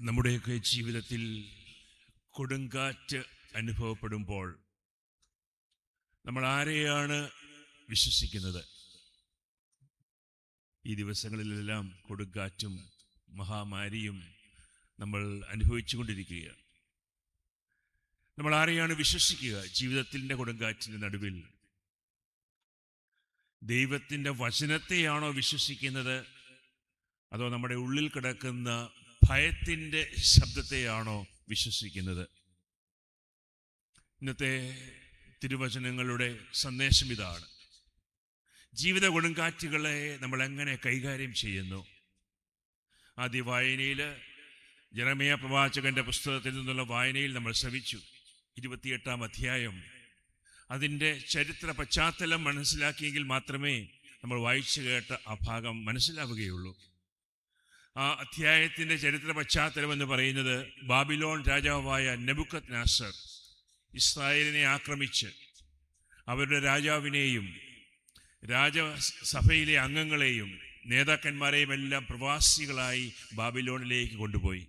നമ്മുടെയൊക്കെ ജീവിതത്തിൽ കൊടുങ്കാറ്റ് അനുഭവപ്പെടുമ്പോൾ നമ്മൾ ആരെയാണ് വിശ്വസിക്കുന്നത്? ഈ ദിവസങ്ങളിലെല്ലാം കൊടുങ്കാറ്റും മഹാമാരിയും നമ്മൾ അനുഭവിച്ചു കൊണ്ടിരിക്കുകയാണ്. നമ്മൾ ആരെയാണ് വിശ്വസിക്കുക ജീവിതത്തിൻ്റെ കൊടുങ്കാറ്റിൻ്റെ നടുവിൽ? ദൈവത്തിൻ്റെ വചനത്തെയാണോ വിശ്വസിക്കുന്നത്, അതോ നമ്മുടെ ഉള്ളിൽ കിടക്കുന്ന ഭയത്തിൻ്റെ ശബ്ദത്തെയാണോ വിശ്വസിക്കുന്നത്? ഇന്നത്തെ തിരുവചനങ്ങളുടെ സന്ദേശം ഇതാണ്. ജീവിത കൊടുങ്കാറ്റുകളെ നമ്മൾ എങ്ങനെ കൈകാര്യം ചെയ്യുന്നു? ആദ്യ വായനയിൽ ജെറമ്യാ പ്രവാചകന്റെ പുസ്തകത്തിൽ നിന്നുള്ള വായനയിൽ നമ്മൾ ശ്രവിച്ചു. 28-ാം അധ്യായം, അതിൻ്റെ ചരിത്ര പശ്ചാത്തലം മനസ്സിലാക്കിയെങ്കിൽ മാത്രമേ നമ്മൾ വായിച്ചു കേട്ട ആ ഭാഗം മനസ്സിലാവുകയുള്ളൂ. ആ അധ്യായത്തിൻ്റെ ചരിത്ര പശ്ചാത്തലം എന്ന് പറയുന്നത്, ബാബിലോൺ രാജാവായ നെബൂഖദ്നേസർ ഇസ്രായേലിനെ ആക്രമിച്ച് അവരുടെ രാജാവിനെയും രാജസഭയിലെ അംഗങ്ങളെയും നേതാക്കന്മാരെയും എല്ലാം പ്രവാസികളായി ബാബിലോണിലേക്ക് കൊണ്ടുപോയി.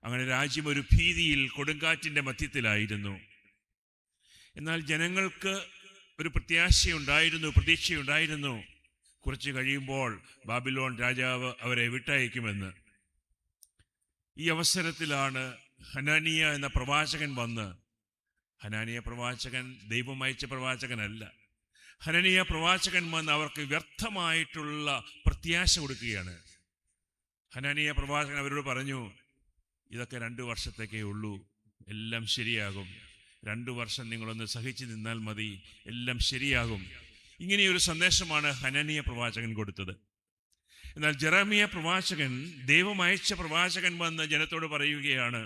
അങ്ങനെ രാജ്യം ഒരു ഭീതിയിൽ, കൊടുങ്കാറ്റിൻ്റെ മധ്യത്തിലായിരുന്നു. എന്നാൽ ജനങ്ങൾക്ക് ഒരു പ്രതീക്ഷയുണ്ടായിരുന്നു. കുറച്ച് കഴിയുമ്പോൾ ബാബിലോൺ രാജാവ് അവരെ വിട്ടയക്കുമെന്ന്. ഈ അവസരത്തിലാണ് ഹനാനിയ എന്ന പ്രവാചകൻ വന്ന്, ഹനാനിയ പ്രവാചകൻ ദൈവം അയച്ച പ്രവാചകനല്ല, ഹനനിയ പ്രവാചകൻ വന്ന് അവർക്ക് വ്യർത്ഥമായിട്ടുള്ള പ്രത്യാശ കൊടുക്കുകയാണ്. ഹനാനിയ പ്രവാചകൻ അവരോട് പറഞ്ഞു, ഇതൊക്കെ 2 വർഷത്തേക്കേ ഉള്ളൂ, എല്ലാം ശരിയാകും. 2 വർഷം നിങ്ങളൊന്ന് സഹിച്ചു നിന്നാൽ മതി, എല്ലാം ശരിയാകും. ഇങ്ങനെയൊരു സന്ദേശമാണ് ഹനനിയ പ്രവാചകൻ കൊടുത്തത്. എന്നാൽ ജെറമ്യാ പ്രവാചകൻ, ദൈവം അയച്ച പ്രവാചകൻ വന്ന് ജനത്തോട് പറയുകയാണ്,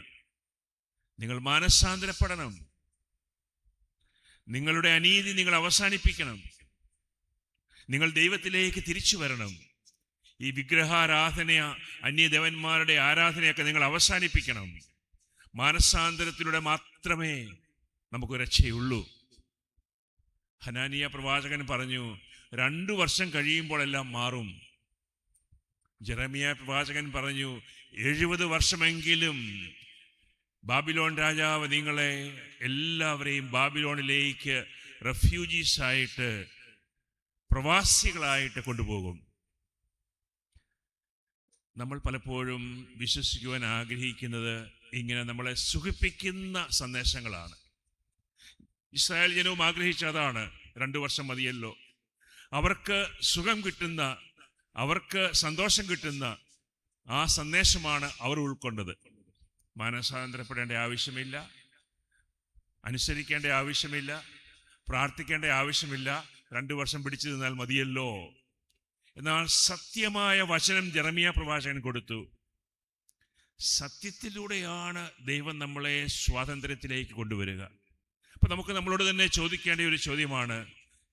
നിങ്ങൾ മാനസാന്തരപ്പെടണം, നിങ്ങളുടെ അനീതി നിങ്ങൾ അവസാനിപ്പിക്കണം, നിങ്ങൾ ദൈവത്തിലേക്ക് തിരിച്ചു വരണം, ഈ വിഗ്രഹാരാധന, അന്യദേവന്മാരുടെ ആരാധനയൊക്കെ നിങ്ങൾ അവസാനിപ്പിക്കണം. മാനസാന്തരത്തിലൂടെ മാത്രമേ നമുക്ക് രക്ഷയുള്ളൂ. ഹനാനിയ പ്രവാചകൻ പറഞ്ഞു, 2 വർഷം കഴിയുമ്പോൾ എല്ലാം മാറും. ജെറമ്യാ പ്രവാചകൻ പറഞ്ഞു, 70 വർഷമെങ്കിലും ബാബിലോൺ രാജാവ് നിങ്ങളെ എല്ലാവരെയും ബാബിലോണിലേക്ക് റെഫ്യൂജീസായിട്ട്, പ്രവാസികളായിട്ട് കൊണ്ടുപോകും. നമ്മൾ പലപ്പോഴും വിശ്വസിക്കുവാൻ ആഗ്രഹിക്കുന്നത് ഇങ്ങനെ നമ്മളെ സുഖിപ്പിക്കുന്ന സന്ദേശങ്ങളാണ്. ഇസ്രായേൽ ജനവും ആഗ്രഹിച്ചതാണ്. 2 വർഷം മതിയല്ലോ. അവർക്ക് സുഖം കിട്ടുന്ന, അവർക്ക് സന്തോഷം കിട്ടുന്ന ആ സന്ദേശമാണ് അവർ ഉൾക്കൊണ്ടത്. മാനസാന്തരപ്പെടേണ്ട ആവശ്യമില്ല, അനുസരിക്കേണ്ട ആവശ്യമില്ല, പ്രാർത്ഥിക്കേണ്ട ആവശ്യമില്ല, 2 വർഷം പിടിച്ചു നിന്നാൽ മതിയല്ലോ. എന്നാൽ സത്യമായ വചനം ജെറമ്യാ പ്രവാചകൻ കൊടുത്തു. സത്യത്തിലൂടെയാണ് ദൈവം നമ്മളെ സ്വാതന്ത്ര്യത്തിലേക്ക് കൊണ്ടുവരിക. അപ്പം നമുക്ക് നമ്മളോട് തന്നെ ചോദിക്കേണ്ട ഒരു ചോദ്യമാണ്,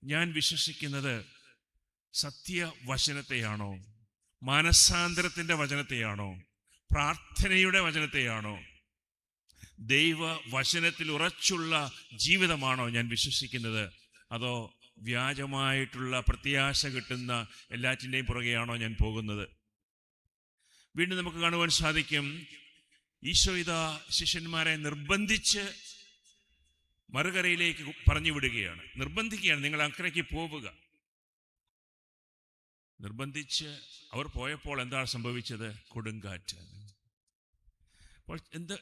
ഞാൻ വിശ്വസിക്കുന്നത് സത്യവചനത്തെയാണോ, മാനസാന്തരത്തിൻ്റെ വചനത്തെയാണോ, പ്രാർത്ഥനയുടെ വചനത്തെയാണോ, ദൈവ വചനത്തിൽ ഉറച്ചുള്ള ജീവിതമാണോ ഞാൻ വിശ്വസിക്കുന്നത്, അതോ വ്യാജമായിട്ടുള്ള പ്രത്യാശ കിട്ടുന്ന എല്ലാറ്റിൻ്റെയും പുറകെയാണോ ഞാൻ പോകുന്നത്? വീണ്ടും നമുക്ക് കാണുവാൻ സാധിക്കും, ഈശോ ഇതാ ശിഷ്യന്മാരെ നിർബന്ധിച്ച് മറുകരയിലേക്ക് പറഞ്ഞു വിടുകയാണ്, നിർബന്ധിക്കുകയാണ്, നിങ്ങൾ അക്കരയ്ക്ക് പോവുക. നിർബന്ധിച്ച് അവർ പോയപ്പോൾ എന്താണ് സംഭവിച്ചത്? കൊടുങ്കാറ്റ്. അപ്പോൾ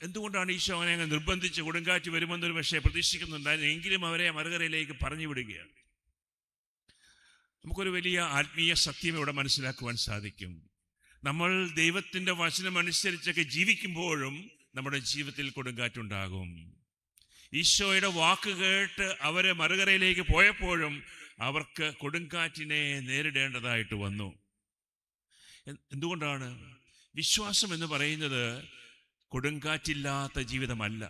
എന്തുകൊണ്ടാണ് ഈശോ അവനെ അങ്ങ് നിർബന്ധിച്ച്, കൊടുങ്കാറ്റ് വരുമെന്നൊരു പക്ഷേ പ്രതീക്ഷിക്കുന്നുണ്ടായിരുന്നു, എങ്കിലും അവരെ മറുകരയിലേക്ക് പറഞ്ഞു വിടുകയാണ്. നമുക്കൊരു വലിയ ആത്മീയ സത്യം ഇവിടെ മനസ്സിലാക്കുവാൻ സാധിക്കും. നമ്മൾ ദൈവത്തിൻ്റെ വചനം അനുസരിച്ചൊക്കെ ജീവിക്കുമ്പോഴും നമ്മുടെ ജീവിതത്തിൽ കൊടുങ്കാറ്റുണ്ടാകും. ഈശോയുടെ വാക്ക് കേട്ട് അവരെ മറുകരയിലേക്ക് പോയപ്പോഴും അവർക്ക് കൊടുങ്കാറ്റിനെ നേരിടേണ്ടതായിട്ട് വന്നു. എന്തുകൊണ്ടാണ്? വിശ്വാസം എന്ന് പറയുന്നത് കൊടുങ്കാറ്റില്ലാത്ത ജീവിതമല്ല.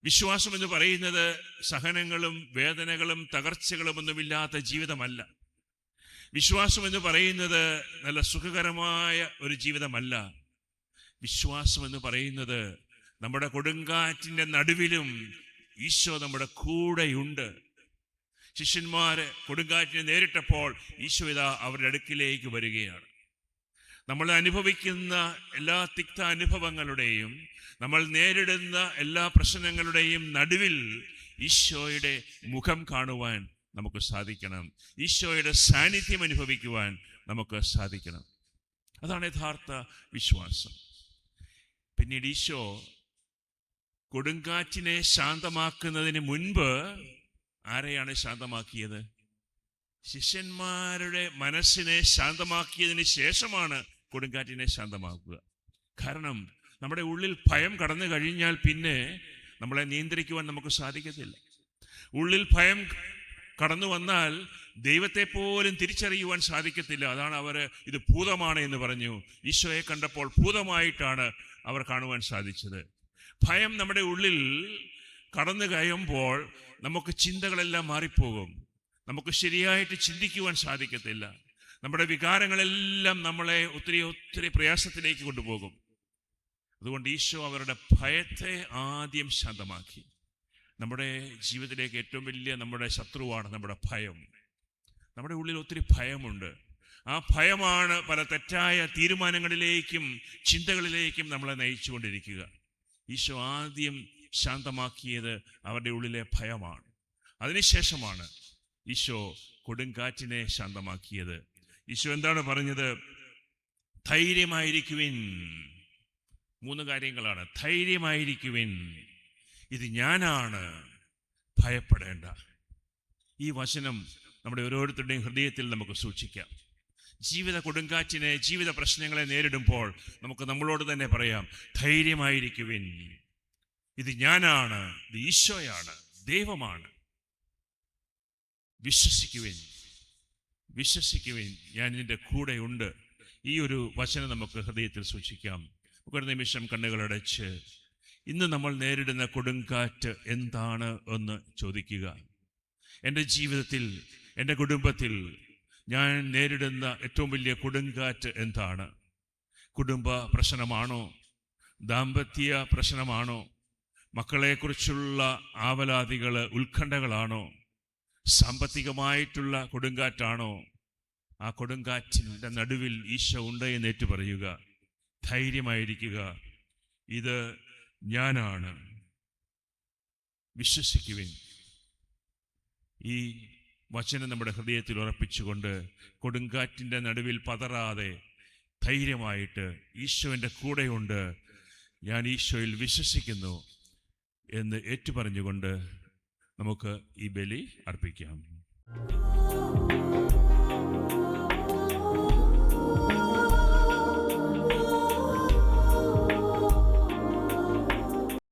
വിശ്വാസം എന്ന് പറയുന്നത് സഹനങ്ങളും വേദനകളും തകർച്ചകളും ഒന്നുമില്ലാത്ത ജീവിതമല്ല. വിശ്വാസം എന്ന് പറയുന്നത് നല്ല സുഖകരമായ ഒരു ജീവിതമല്ല. വിശ്വാസം എന്ന് പറയുന്നത് നമ്മുടെ കൊടുങ്കാറ്റിൻ്റെ നടുവിലും ഈശോ നമ്മുടെ കൂടെയുണ്ട്. ശിഷ്യന്മാര് കൊടുങ്കാറ്റിനെ നേരിട്ടപ്പോൾ ഈശോ ഇതാ അവരുടെ അടുക്കിലേക്ക് വരികയാണ്. നമ്മൾ അനുഭവിക്കുന്ന എല്ലാ തിക്ത അനുഭവങ്ങളുടെയും, നമ്മൾ നേരിടുന്ന എല്ലാ പ്രശ്നങ്ങളുടെയും നടുവിൽ ഈശോയുടെ മുഖം കാണുവാൻ നമുക്ക് സാധിക്കണം. ഈശോയുടെ സാന്നിധ്യം അനുഭവിക്കുവാൻ നമുക്ക് സാധിക്കണം. അതാണ് യഥാർത്ഥ വിശ്വാസം. പിന്നീട് ഈശോ കൊടുങ്കാറ്റിനെ ശാന്തമാക്കുന്നതിന് മുൻപ് ആരെയാണ് ശാന്തമാക്കിയത്? ശിഷ്യന്മാരുടെ മനസ്സിനെ ശാന്തമാക്കിയതിന് ശേഷമാണ് കൊടുങ്കാറ്റിനെ ശാന്തമാക്കുക. കാരണം നമ്മുടെ ഉള്ളിൽ ഭയം കടന്നു കഴിഞ്ഞാൽ പിന്നെ നമ്മളെ നിയന്ത്രിക്കുവാൻ നമുക്ക് സാധിക്കത്തില്ല. ഉള്ളിൽ ഭയം കടന്നു വന്നാൽ ദൈവത്തെ പോലും തിരിച്ചറിയുവാൻ സാധിക്കത്തില്ല. അതാണ് അവർ ഇത് ഭൂതമാണ് എന്ന് പറഞ്ഞു. ഈശോയെ കണ്ടപ്പോൾ ഭൂതമായിട്ടാണ് അവർ കാണുവാൻ സാധിച്ചത്. ഭയം നമ്മുടെ ഉള്ളിൽ കടന്നു കഴിയുമ്പോൾ നമുക്ക് ചിന്തകളെല്ലാം മാറിപ്പോകും. നമുക്ക് ശരിയായിട്ട് ചിന്തിക്കുവാൻ സാധിക്കത്തില്ല. നമ്മുടെ വികാരങ്ങളെല്ലാം നമ്മളെ ഒത്തിരി പ്രയാസത്തിലേക്ക് കൊണ്ടുപോകും. അതുകൊണ്ട് ഈശോ അവരുടെ ഭയത്തെ ആദ്യം ശാന്തമാക്കി. നമ്മുടെ ജീവിതത്തിലേക്ക് ഏറ്റവും വലിയ നമ്മുടെ ശത്രുവാണ് നമ്മുടെ ഭയം. നമ്മുടെ ഉള്ളിൽ ഒത്തിരി ഭയമുണ്ട്. ആ ഭയമാണ് പല തെറ്റായ തീരുമാനങ്ങളിലേക്കും ചിന്തകളിലേക്കും നമ്മളെ നയിച്ചുകൊണ്ടിരിക്കുക. ഈശോ ആദ്യം ശാന്തമാക്കിയത് അവരുടെ ഉള്ളിലെ ഭയമാണ്. അതിനുശേഷമാണ് ഈശോ കൊടുങ്കാറ്റിനെ ശാന്തമാക്കിയത്. ഈശോ എന്താണ് പറഞ്ഞത്? ധൈര്യമായിരിക്കുവിൻ. 3 കാര്യങ്ങളാണ്. ധൈര്യമായിരിക്കുവിൻ, ഇത് ഞാനാണ്, ഭയപ്പെടേണ്ട. ഈ വചനം നമ്മുടെ ഓരോരുത്തരുടെയും ഹൃദയത്തിൽ നമുക്ക് സൂക്ഷിക്കാം. ജീവിത കൊടുങ്കാറ്റിനെ, ജീവിത പ്രശ്നങ്ങളെ നേരിടുമ്പോൾ നമുക്ക് നമ്മളോട് തന്നെ പറയാം, ധൈര്യമായിരിക്കുവിൻ, ഇത് ഞാനാണ്, ഇത് ഈശോയാണ്, ദൈവമാണ്. വിശ്വസിക്കുവിൻ, വിശ്വസിക്കുവിൻ, ഞാൻ നിന്റെ കൂടെ ഉണ്ട്. ഈ ഒരു വചനം നമുക്ക് ഹൃദയത്തിൽ സൂക്ഷിക്കാം. ഒരു നിമിഷം കണ്ണുകളടച്ച് ഇന്ന് നമ്മൾ നേരിടുന്ന കൊടുങ്കാറ്റ് എന്താണ് എന്ന് ചോദിക്കുക. എൻ്റെ ജീവിതത്തിൽ, എൻ്റെ കുടുംബത്തിൽ ഞാൻ നേരിടുന്ന ഏറ്റവും വലിയ കൊടുങ്കാറ്റ് എന്താണ്? കുടുംബ പ്രശ്നമാണോ? ദാമ്പത്യ പ്രശ്നമാണോ? മക്കളെക്കുറിച്ചുള്ള ആവലാതികൾ, ഉത്കണ്ഠകളാണോ? സാമ്പത്തികമായിട്ടുള്ള കൊടുങ്കാറ്റാണോ? ആ കൊടുങ്കാറ്റിൻ്റെ നടുവിൽ ഈശോ ഉണ്ട് എന്ന് ഏറ്റു പറയുക. ധൈര്യമായിരിക്കുക, ഇത് ഞാനാണ്, വിശ്വസിക്കുവിൻ. ഈ വചനം നമ്മുടെ ഹൃദയത്തിൽ ഉറപ്പിച്ചുകൊണ്ട് കൊടുങ്കാറ്റിൻ്റെ നടുവിൽ പതറാതെ ധൈര്യമായിട്ട് ഈശോൻ്റെ കൂടെയുണ്ട്, ഞാൻ ഈശോയിൽ വിശ്വസിക്കുന്നു എന്ന് ഏറ്റുപറഞ്ഞുകൊണ്ട് നമുക്ക് ഈ ബലി അർപ്പിക്കാം.